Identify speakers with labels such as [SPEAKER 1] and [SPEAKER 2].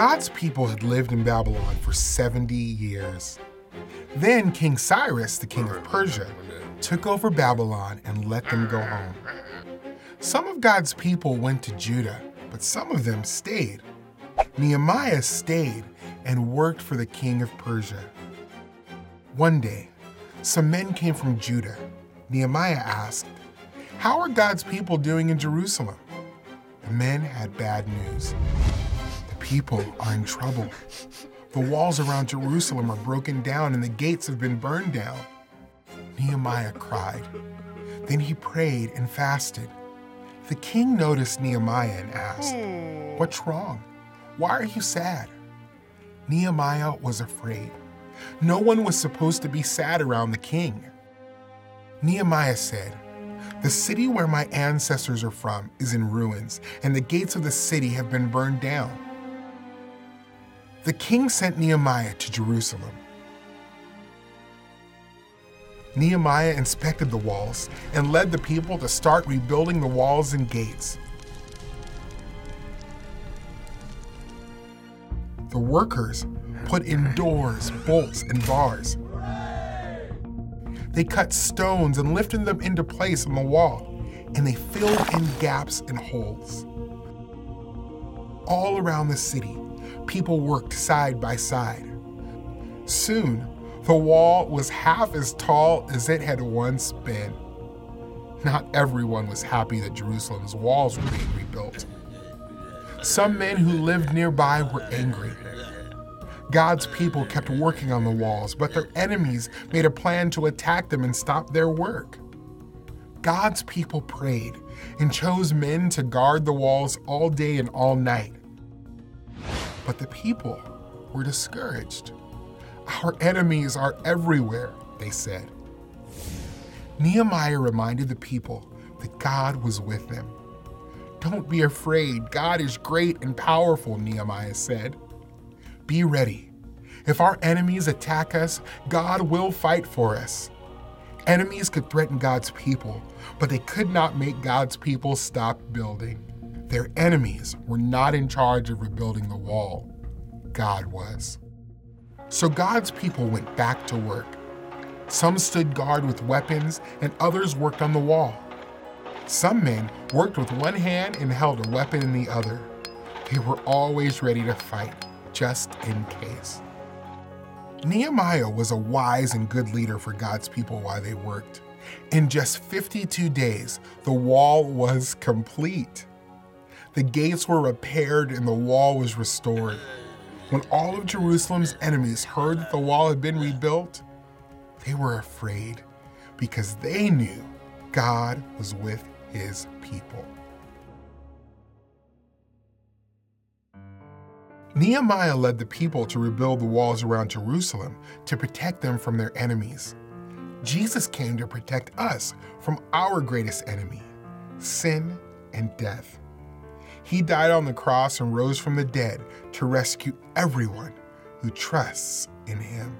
[SPEAKER 1] God's people had lived in Babylon for 70 years. Then King Cyrus, the king of Persia, took over Babylon and let them go home. Some of God's people went to Judah, but some of them stayed. Nehemiah stayed and worked for the king of Persia. One day, some men came from Judah. Nehemiah asked, "How are God's people doing in Jerusalem?" The men had bad news. The people are in trouble. The walls around Jerusalem are broken down and the gates have been burned down. Nehemiah cried. Then he prayed and fasted. The king noticed Nehemiah and asked, "What's wrong? Why are you sad?" Nehemiah was afraid. No one was supposed to be sad around the king. Nehemiah said, "The city where my ancestors are from is in ruins, and the gates of the city have been burned down." The king sent Nehemiah to Jerusalem. Nehemiah inspected the walls and led the people to start rebuilding the walls and gates. The workers put in doors, bolts, and bars. They cut stones and lifted them into place on the wall, and they filled in gaps and holes. All around the city, people worked side by side. Soon, the wall was half as tall as it had once been. Not everyone was happy that Jerusalem's walls were being rebuilt. Some men who lived nearby were angry. God's people kept working on the walls, but their enemies made a plan to attack them and stop their work. God's people prayed and chose men to guard the walls all day and all night. But the people were discouraged. "Our enemies are everywhere," they said. Nehemiah reminded the people that God was with them. "Don't be afraid. God is great and powerful," Nehemiah said. "Be ready. If our enemies attack us, God will fight for us." Enemies could threaten God's people, but they could not make God's people stop building. Their enemies were not in charge of rebuilding the wall. God was. So God's people went back to work. Some stood guard with weapons, and others worked on the wall. Some men worked with one hand and held a weapon in the other. They were always ready to fight, just in case. Nehemiah was a wise and good leader for God's people while they worked. In just 52 days, the wall was complete. The gates were repaired and the wall was restored. When all of Jerusalem's enemies heard that the wall had been rebuilt, they were afraid because they knew God was with his people. Nehemiah led the people to rebuild the walls around Jerusalem to protect them from their enemies. Jesus came to protect us from our greatest enemy, sin and death. He died on the cross and rose from the dead to rescue everyone who trusts in him.